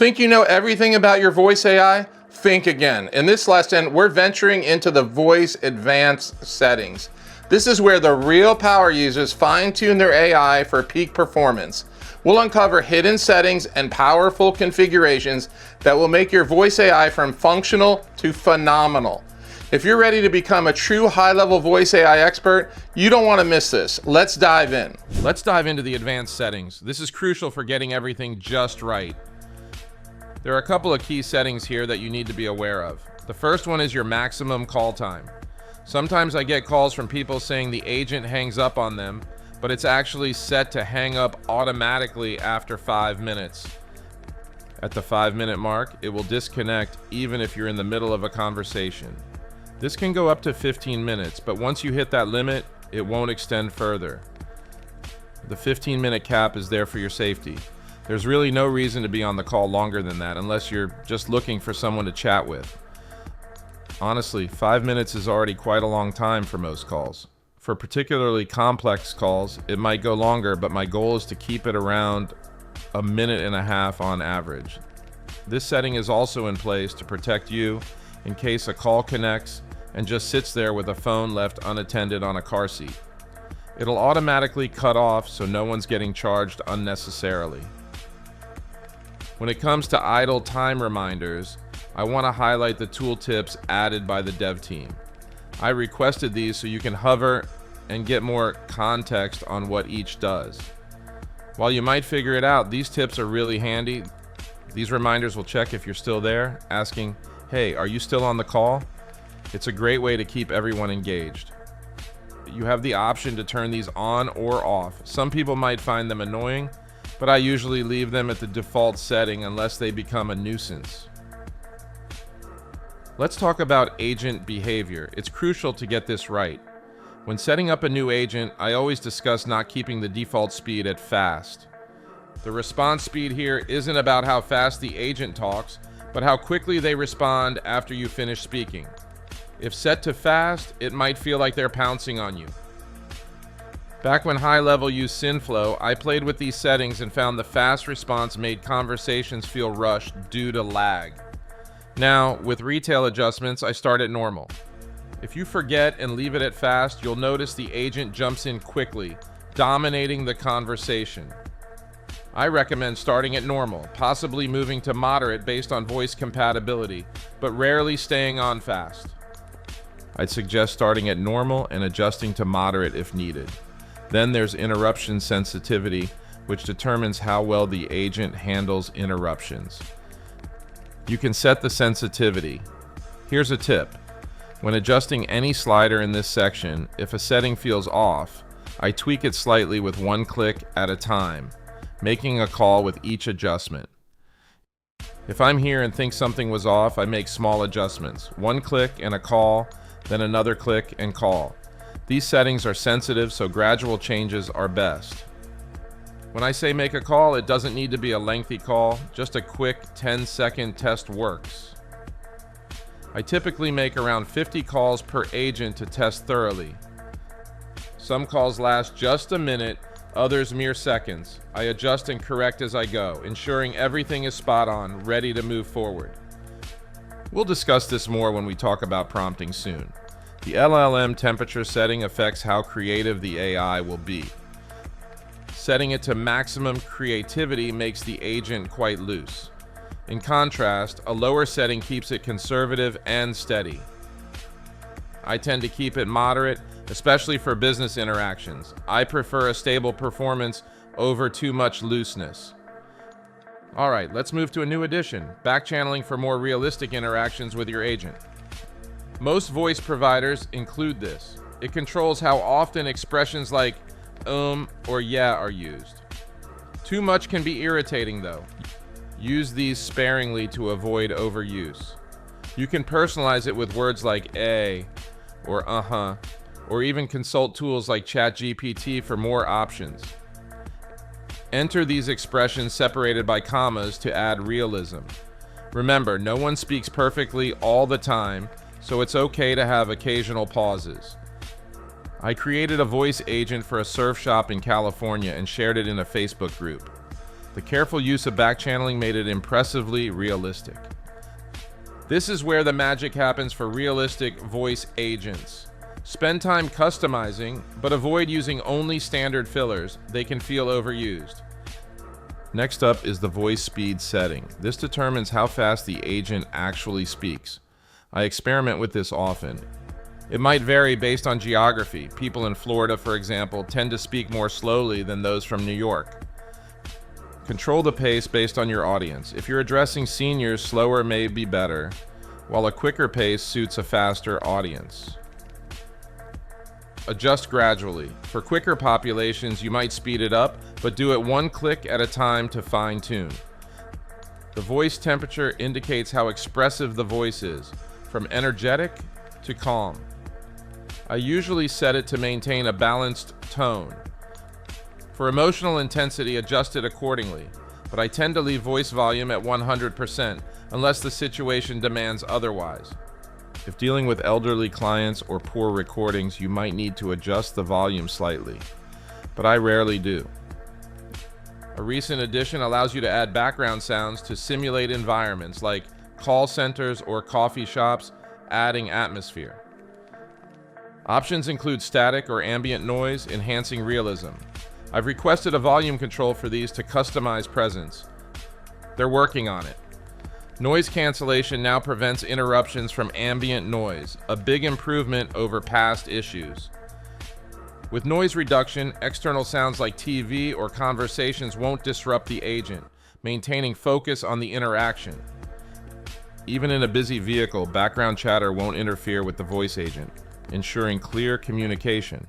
Think you know everything about your voice AI? Think again. In this lesson, we're venturing into the voice advanced settings. This is where the real power users fine-tune their AI for peak performance. We'll uncover hidden settings and powerful configurations that will make your voice AI from functional to phenomenal. If you're ready to become a true high-level voice AI expert, you don't want to miss this. Let's dive in. Let's dive into the advanced settings. This is crucial for getting everything just right. There are a couple of key settings here that you need to be aware of. The first one is your maximum call time. Sometimes I get calls from people saying the agent hangs up on them, but it's actually set to hang up automatically after 5 minutes. At the 5-minute mark, it will disconnect even if you're in the middle of a conversation. This can go up to 15 minutes, but once you hit that limit, it won't extend further. The 15-minute cap is there for your safety. There's really no reason to be on the call longer than that unless you're just looking for someone to chat with. Honestly, 5 minutes is already quite a long time for most calls. For particularly complex calls, it might go longer, but my goal is to keep it around a minute and a half on average. This setting is also in place to protect you in case a call connects and just sits there with a phone left unattended on a car seat. It'll automatically cut off so no one's getting charged unnecessarily. When it comes to idle time reminders, I want to highlight the tooltips added by the dev team. I requested these so you can hover and get more context on what each does. While you might figure it out, these tips are really handy. These reminders will check if you're still there, asking, "Hey, are you still on the call?" It's a great way to keep everyone engaged. You have the option to turn these on or off. Some people might find them annoying, but I usually leave them at the default setting unless they become a nuisance. Let's talk about agent behavior. It's crucial to get this right. When setting up a new agent, I always discuss not keeping the default speed at fast. The response speed here isn't about how fast the agent talks, but how quickly they respond after you finish speaking. If set to fast, it might feel like they're pouncing on you. Back when HighLevel used SynFlow, I played with these settings and found the fast response made conversations feel rushed due to lag. Now, with retail adjustments, I start at normal. If you forget and leave it at fast, you'll notice the agent jumps in quickly, dominating the conversation. I recommend starting at normal, possibly moving to moderate based on voice compatibility, but rarely staying on fast. I'd suggest starting at normal and adjusting to moderate if needed. Then there's interruption sensitivity, which determines how well the agent handles interruptions. You can set the sensitivity. Here's a tip. When adjusting any slider in this section, if a setting feels off, I tweak it slightly with one click at a time, making a call with each adjustment. If I'm here and think something was off, I make small adjustments. One click and a call, then another click and call. These settings are sensitive, so gradual changes are best. When I say make a call, it doesn't need to be a lengthy call. Just a quick 10-second test works. I typically make around 50 calls per agent to test thoroughly. Some calls last just a minute, others mere seconds. I adjust and correct as I go, ensuring everything is spot on, ready to move forward. We'll discuss this more when we talk about prompting soon. The LLM temperature setting affects how creative the AI will be. Setting it to maximum creativity makes the agent quite loose. In contrast, a lower setting keeps it conservative and steady. I tend to keep it moderate, especially for business interactions. I prefer a stable performance over too much looseness. All right, let's move to a new addition, backchanneling for more realistic interactions with your agent. Most voice providers include this. It controls how often expressions like or yeah are used. Too much can be irritating though. Use these sparingly to avoid overuse. You can personalize it with words like or or even consult tools like ChatGPT for more options. Enter these expressions separated by commas to add realism. Remember, no one speaks perfectly all the time, so it's okay to have occasional pauses. I created a voice agent for a surf shop in California and shared it in a Facebook group. The careful use of backchanneling made it impressively realistic. This is where the magic happens for realistic voice agents. Spend time customizing, but avoid using only standard fillers. They can feel overused. Next up is the voice speed setting. This determines how fast the agent actually speaks. I experiment with this often. It might vary based on geography. People in Florida, for example, tend to speak more slowly than those from New York. Control the pace based on your audience. If you're addressing seniors, slower may be better, while a quicker pace suits a faster audience. Adjust gradually. For quicker populations, you might speed it up, but do it one click at a time to fine-tune. The voice temperature indicates how expressive the voice is, from energetic to calm. I usually set it to maintain a balanced tone. For emotional intensity, adjust it accordingly, but I tend to leave voice volume at 100% unless the situation demands otherwise. If dealing with elderly clients or poor recordings, you might need to adjust the volume slightly, but I rarely do. A recent addition allows you to add background sounds to simulate environments like call centers or coffee shops, adding atmosphere. Options include static or ambient noise, enhancing realism. I've requested a volume control for these to customize presence. They're working on it. Noise cancellation now prevents interruptions from ambient noise, a big improvement over past issues. With noise reduction, external sounds like TV or conversations won't disrupt the agent, maintaining focus on the interaction. Even in a busy vehicle, background chatter won't interfere with the voice agent, ensuring clear communication.